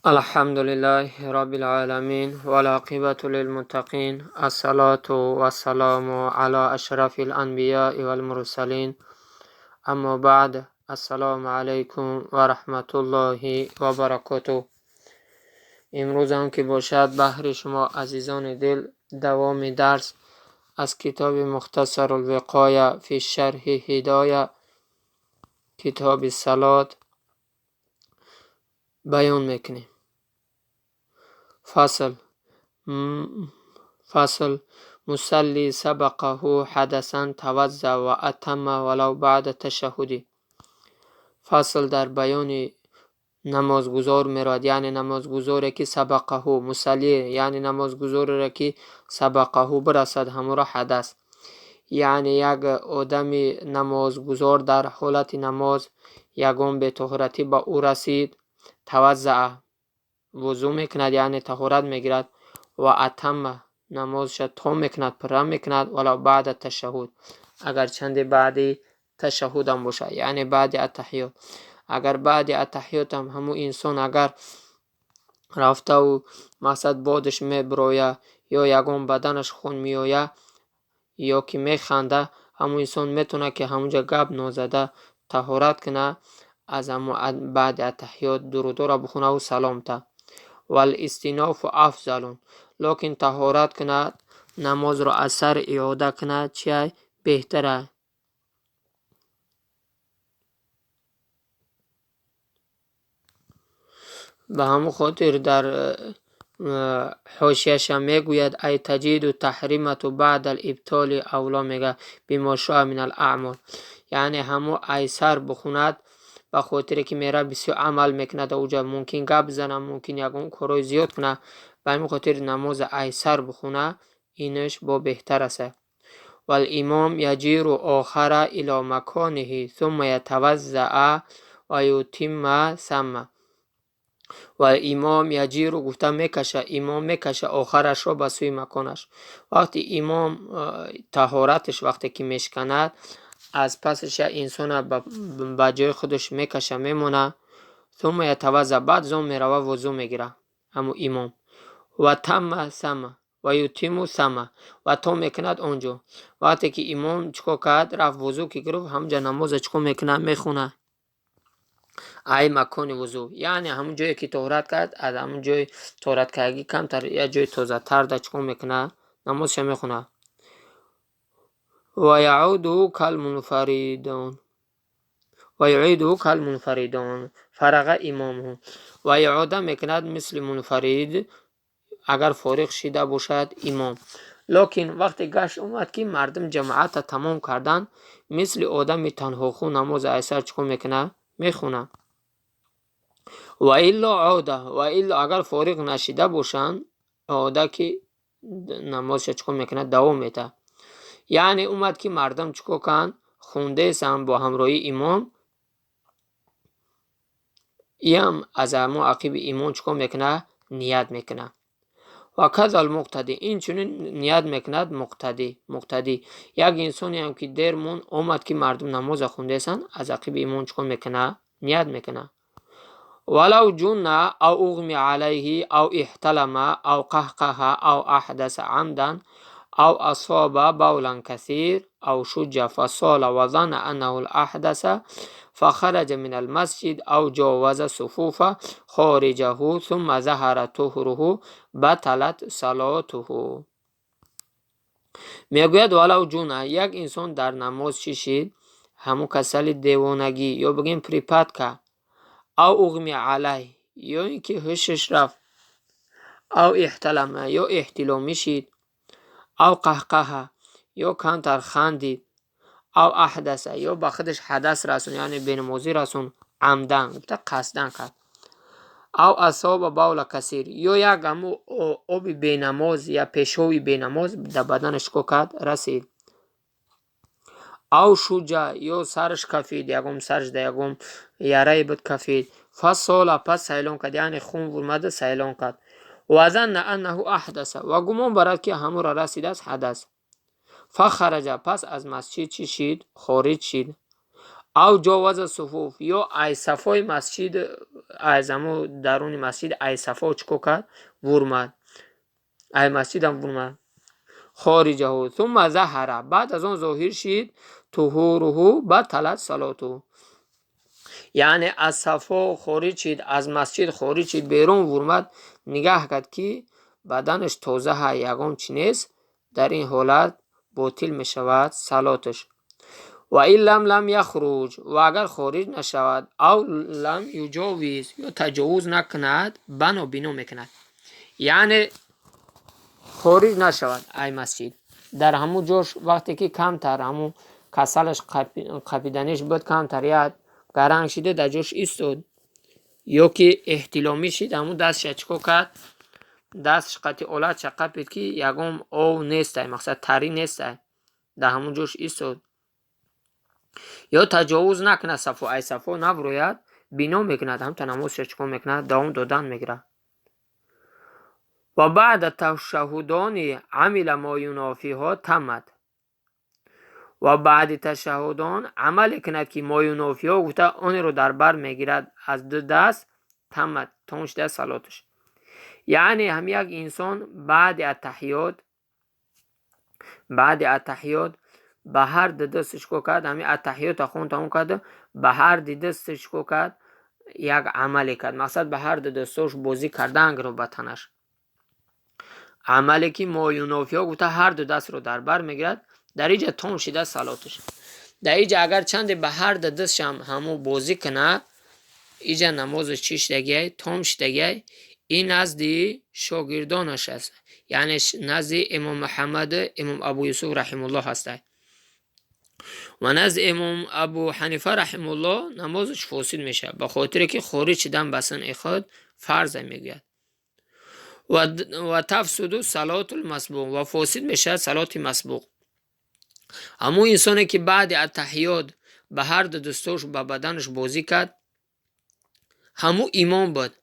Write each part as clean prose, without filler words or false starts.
الحمد لله رب العالمين والعاقبة للمتقين الصلاة والسلام على أشرف الأنبياء والمرسلين اما بعد السلام علیکم و رحمت الله و برکاته. امروز هم که باشد بحر شما عزیزان دل دوام درس از کتاب مختصر الوقایه فی شرح هدایه کتاب الصلاة بیان میکنیم. فصل مصلی سبقه حدثا توضأ و اتم ولو بعد تشهدی. فصل در بیان نمازگزار میراد، یعنی نمازگزاری که سبقه مصلی، یعنی نمازگزاری را که سبقه برسد همراه حدث، یعنی یک آدم نمازگزار در حالت نماز یگان به طهارتی با او رسید، توضأ وضو میکند یعنی طهارت میگیرد، و اتم نمازش تام میکند، پرم میکند، ولو بعد تشهد اگر چند بعد تشهد هم باشه، یعنی بعد التحیات. اگر بعد التحیات هم همون انسان اگر رفته و مقصد بادش میبرویه یا یگان بدنش خون میآیه یا که میخنده، همون انسان میتونه که همونجا گپ نازده طهارت کنه، از همون بعد التحیات درود را بخونه و سلام ته. والاستیناف افضل، لیکن طهارت کنه نماز را از سر اعاده کنه چه بهتره. به همون خاطر در حاشیه‌اش میگوید ای تجید و تحریمت و بعد الابطال اولا، میگه بما شاء من الاعمال، یعنی همون ایسر بخوند به خاطر که میره بسیار عمل میکند اوجا ممکن گپ بزنه، ممکن یگان کارای زیاد کنه، به همین خاطر نماز ایسر بخونه اینش با بهتر است. والامام یجیر آخر الی مکانه ثم یتوضأ و یتم ثم. و امام یجیر رو گفته میکشه، امام میکشه آخرش رو به سوی مکانش. وقتی امام طهارتش وقتی که میشکند از پسش انسان به جای خودش میکشه میمونه، ثم یتوضأ بعد زون میروه وضو میگیره همون امام، و تم ثم و یتم ثم و تا میکند اونجا. وقتی که امام چکو کرد رفت وضو که گرفت همونجا نماز چکو میکنه میخونه ای مکان وضو، یعنی همون جایی که طهارت کرد از همون جای طهارت کردگی کمتر یا جای تازه تر در چکو میکنه نمازش میخونه. و یعود کالمنفردون و یعود کالمنفردون فرغ امامه، و یعوده میکند مثل منفرد اگر فارغ شده باشد امام. لیکن وقتی گشت اومد که مردم جماعت تمام کردن، مثل آدم تنها خون نماز ایسر چکو میکنه میخونه. و الا عوده، و الا اگر فارغ نشیده باشند عوده که نمازش چکو میکنه دوام میده، یعنی اومد که مردم چکو کن خونده سن با همراهی امام، ایم از همون عقیب امام چکو میکنه نیت میکنه. و کذا المقتدی، این چونین نیت میکند مقتدی یک انسانی هم که دیر مون اومد که مردم نماز خونده سن از عقیب امام چکو میکنه نیت میکنه. ولو جن او اغمی علیه او احتلم او قهقه او احدث عمدا او اصاب بولا کثیر او شج فصال و ظن انه الاحدث فخرج من المسجد او جاوز صفوف خارجه ثم ظهر طهره بطلت صلاته. میگوید ولو جن، یک انسان در نماز چی شید، همون کسل دیوانگی یا بگیم پریپت که، او اغمی علیه یا اینکه هشش رفت، او احتلم یا احتلامی شید، او قهقه یا کمتر خندید، او احدث یا با خودش حدث رسون یعنی بینمازی رسون عمدن گفته قصدن کرد، او اصاب باول کثیر یا یک همو آب بینماز یا پیشوی بینماز در بدنش کو کرد رسید، او شجا یا سرش کفید یکم سرش در یکم یاره بود کفید، فصال پس سیلان کرد یعنی خون ورمده سیلان کرد، و ظن انه احدث و گمان برد که همو را رسید از حدث، فخرج پس از مسجد چی شید خارج شید، او جاوز صفوف یا ای صفای مسجد از همو درون مسجد ای صفا چکو کرد ورمد ای مسجد هم ورمد خارجه ثم ظهر بعد از آن ظاهر شد طهوره بطلت صلاته یعنی از صفا خارج شد از مسجد خارج شد بیرون ورمد نگاه کرد که بدنش تازه یگام چی نیست در این حالت باطل می شود صلاتش و این لم یخرج و اگر خارج نشود او لم یجاوز یا تجاوز نکند بنا بینو میکند یعنی خارج نشود ای مسجد در همون جاش وقتی که کمتر همون کسلش قپیدنش بود کمتر یا گرنگ شده در جاش ایستاد یا که احتلامی شد همون دستش چکو کرد دستش قطعی اولاد چه قپید که یکم او نیسته مقصد تری نیسته در همون جاش ایستاد یا تجاوز نکنه صفو ای صفو نبروید بنا میکند هم تا نمازش چکو میکند دوام دادن میگره و بعد تشهدان عمل ما ینافیها تمت و بعد تشهدان عمل کند که ما ینافیها گفته آن رو در بر میگیرد از دو دست تمت تونش ده صلاتش یعنی هم یک انسان بعد اتحیات به هر دستش کو کرد همین اتحیات خون تموم کرد به هر دستش کو کرد یک عملی کرد مقصد به هر دستش بازی کردن رو بتنش عملی که ما ینافیها گفته هر دو دست رو در بر میگیرد در اینجا تون شده صلاتش در اینجا اگر چند به هر دستش همو بازی کنه اینجا نمازش چی شدگی تون شدگی این نزد شاگردانش است یعنی نزد امام محمد امام ابو یوسف رحم الله هست و نزد امام ابو حنیفه رحم الله نمازش فاسد میشه به خاطر که خارج شدن بسن خود فرض میگوید و تفسد صلات المسبوق و فاسد میشه صلات مسبوق همون انسانی که بعد اتحیات به هر دو دستش به بدنش بازی کرد همون امام بود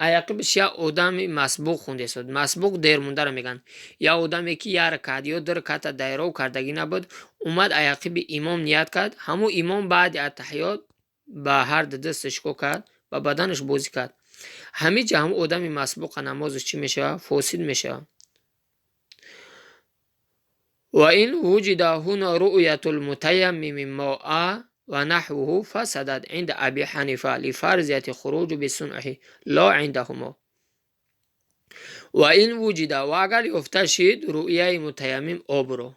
عقبش یا آدم مسبوق خونده شد مسبوق دیر مونده رو میگن یا آدمی که یا رکعت یا دو رکعت دایره کردگی نبود اومد عقب امام نیت کرد همون امام بعد اتحیات به هر دستش کو کرد به بدنش بازی کرد همه جا هم آدم مسبوق نمازش چی میشه فاسد میشه و این وجد هنا رؤیت المتیمم ماء و نحوه فسدد عند ابی حنیفه لفرضیت خروج بصنعه لا عندهما و این وجد و اگر یافته شد رؤیه متیمم آب رو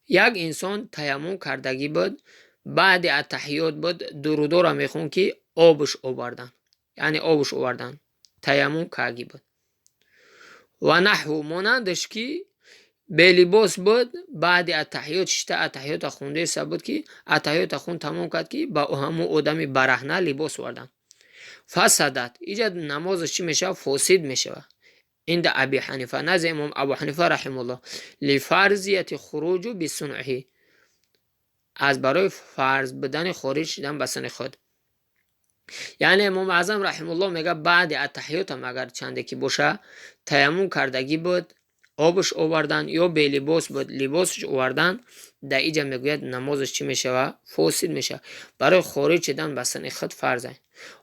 یک انسان تیمم کردگی بود بعد اتحیات بود درودو را میخون که آبش آوردن یعنی آبش آوردن تیمم کردگی بود و نحو مانندش که به لباس بود بعد اتحیات شته اتحیات خونده سبود که اتحیات خون تمام کرد که با همون آدمی برهنه لباس وردن فسدت ایجاد نمازش چی میشه فاسد میشه عند ابی حنیفه نزد امام ابو حنیفه رحم الله لفرضیت خروج بصنعه از برای فرض بدن خارج شدن به سن خود یعنی امام اعظم رحم الله میگه بعد اتحیات هم اگر چنده که باشه تیمم کردگی بود آبش آوردن یا به لباس بود لباسش آوردن در اینجا میگوید نمازش چی میشه و فاسد میشه برای خارج شدن به سن خود فرضه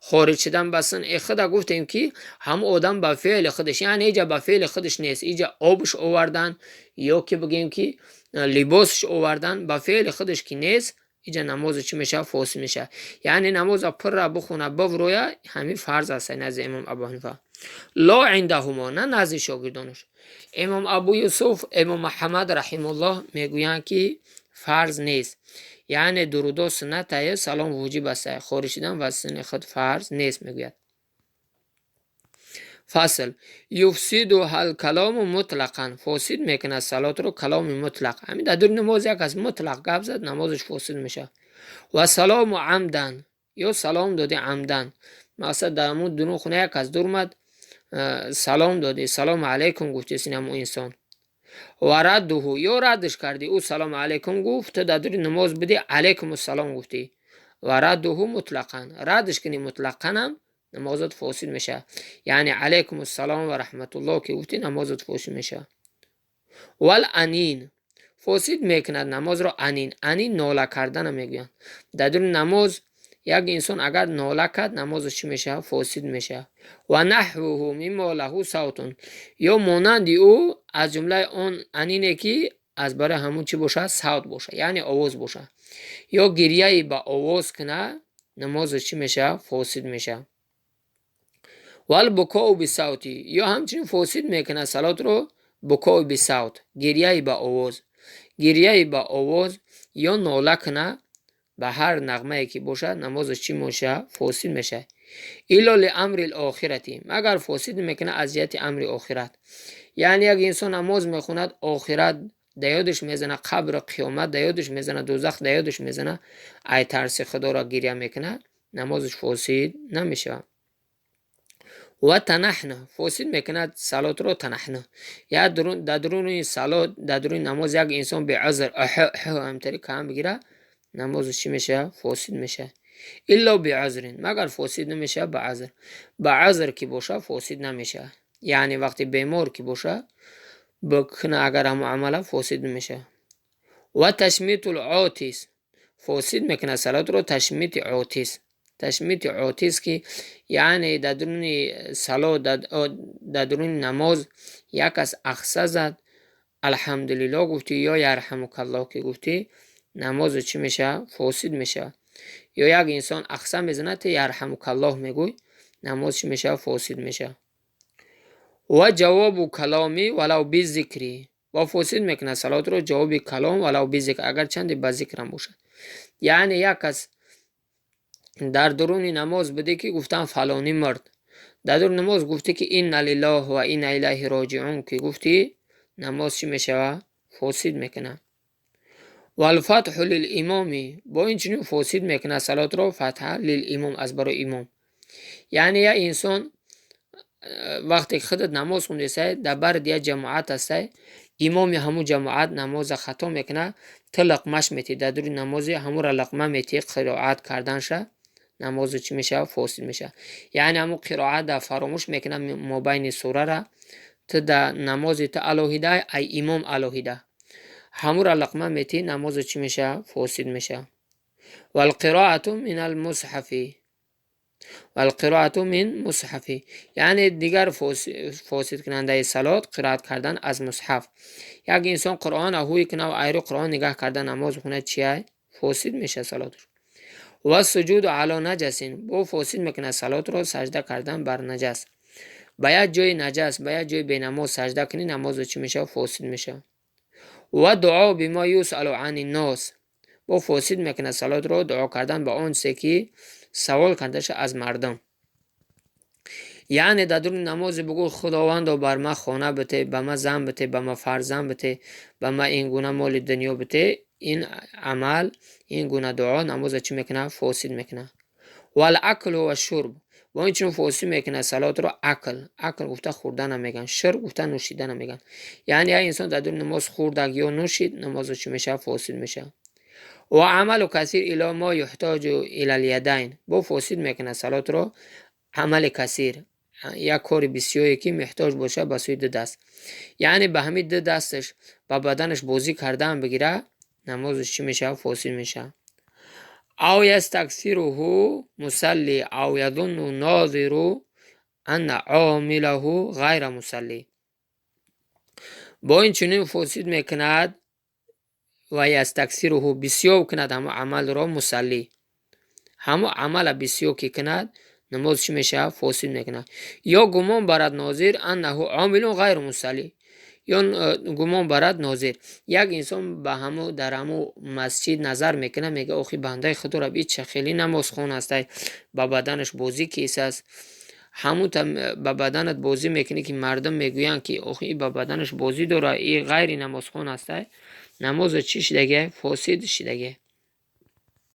خارج شدن به سن خود گفتیم که هم آدم به فعل خودش یعنی اینجا به فعل خودش نیست اینجا آبش آوردن یا که بگیم که لباسش آوردن به فعل خودش که نیست اینجا نماز چی میشه فاسد میشه یعنی نماز پر را بخونه بورویا همین فرض است نزد امام ابو حنیفه لا عندهما نه نزد شاگردانش امام ابو یوسف امام محمد رحم الله میگویند که فرض نیست یعنی درود و سنت سلام واجب است خارج شدن و سن خود فرض نیست میگوید فصل یفسد هل کلام مطلقا فاسد میکنه صلات رو کلام مطلق همین در دور نماز یک از مطلق گپ زد نمازش فاسد میشه و سلام عمدن یا سلام داده عمدن مثلا در همون دونو خونه یک از دور مد سلام داده سلام علیکم گفتی سینم انسان و رده یا ردش کردی او سلام علیکم گفت در دور نماز بدی علیکم السلام گفتی و رده مطلقا ردش کنی مطلقا هم نمازت فاسد میشه یعنی علیکم السلام و رحمت الله که گفتی نمازت فاسد میشه والانین فاسد میکند نماز را انین ناله کردن میگویند. در دور نماز یک انسان اگر ناله کرد نمازش چی میشه؟ فاسد میشه. و نحوه مما له صوت، یا مانند او از جمله اون انینه که از برای همون چی باشه؟ صوت باشه، یعنی آواز باشه. یا گریه با آواز کنه نمازش چی میشه؟ فاسد میشه. والبکاء بصوتی، یا همچنین فاسد میکنه صلات رو بکاء بصوت، گریه با آواز. گریه با آواز یا ناله کنه به هر نغمه که باشه نمازش چی میشه؟ فاسد میشه. الا لامر الاخرتی، مگر فاسد میکنه از جهت امر آخرت. یعنی یک انسان نماز میخوند آخرت دیادش میزنه، قبر قیامت دیادش میزنه، دوزخ دیادش میزنه، ای ترس خدا را گریه میکنه نمازش فاسد نمیشه. و تنحنه، فاسد میکند صلات رو تنحنه، یا در درون صلات در درون نماز یک انسان به عذر همطوری کم بگیره نمازش چی میشه؟ فاسد میشه. الا به عذر، مگر فاسد نمیشه به عذر. به عذر که باشه فاسد نمیشه، یعنی وقتی بیمار که باشه بکنه اگر هم عمله فاسد نمیشه. و تشمیت العاطس، فاسد میکنه صلات رو تشمیت عاطس. تشمیت عاطس که یعنی در درون صلات در درون نماز یک از اخصه زد الحمدلله گفتی یا یرحمک الله که گفتی نماز چی میشه؟ فاسد میشه. یا یک انسان اخصه میزنه تی یرحمک الله میگوی نماز چی میشه؟ فاسد میشه. و جواب کلامی ولو بی ذکری، و فاسد میکنه صلات رو جواب کلام ولو بی ذکر، اگر چند با ذکر هم باشه. یعنی یک از در درون نماز بده که گفتن فلانی مرد، در درون نماز گفته که این لله و این الیه راجعون که گفتی نماز چی میشه؟ فاسد میکنه. و الفتح للامامی، با این چنین فاسد میکنه صلات رو فتح للامام، از برای امام. یعنی یا انسان وقتی خودت نماز خونده سه در برد یا جماعت هسته امام همون جماعت نماز خطا میکنه تو لقمش میتی در دور نمازی همون را لقمه میتی قرائت کردن شه نماز چی میشه؟ فاسد میشه. یعنی همون قرائت در فراموش میکنه مبین سوره را تو در نمازی تو الوهیده ای امام الوهیده همون را لقمه میتی نماز چی میشه؟ فاسد میشه. و القراءة من المصحفی، والقراءة من مصحفی، یعنی دیگر فاسد کننده صلات قرائت کردن از مصحف. یک انسان قرآن هوی کنه و ایرو قرآن نگاه کردن نماز خونه چیه؟ فاسد میشه صلاتش. و سجود علی نجسین، با فاسد میکنه صلات رو سجده کردن بر نجس. باید جای نجس باید جای بی نماز سجده کنی نماز چی میشه؟ فاسد میشه. و دعا بما یسأل عن الناس، با فاسد میکنه صلات رو دعا کردن به اون که سوال کردش از مردم. یعنی در درون نماز بگو خداوند بر ما خانه بده، به ما زن بده، به ما فرزند بده، به ما این گونه مال دنیا بده. این عمل این گونه دعا نماز چی میکنه؟ فاسد میکنه. و الاکل و شرب، با این چون فاسد میکنه صلات رو اکل گفته خوردن میگن، شرب گفته نوشیدن میگن. یعنی یا انسان در درون نماز خوردگ یا نوشید نماز چی میشه؟ فاسد میشه. و عمل کثیر الی ما یحتاج الی الیدین، با فاسد میکنه صلات رو عمل کثیر، یک کار بسیاری که محتاج باشه به سوی دو دست. یعنی به همین دو دستش با بدنش بازی کردن بگیره نمازش چی میشه؟ فاسد میشه. او یستکثره مصلی او یظن ناظر ان عامله غیر مصلی، با این چنین فاسد میکند و یستکثره بسیار کند همه عمل را مصلی، همه عمل بسیار که کند نماز چی میشه؟ فاسد میکنه. یا گمان برد ناظر انه عامل غیر مصلی، یا گمان برد ناظر یک انسان به همو در همو مسجد نظر میکنه میگه آخی بنده خدا را بیچ خیلی نماز خون هسته با بدنش بازی کیس است، همون با بدنت بازی میکنه که مردم میگوین که آخی با بدنش بازی داره این غیر نماز خون هسته نماز چی شدگه؟ فاسد شدگه.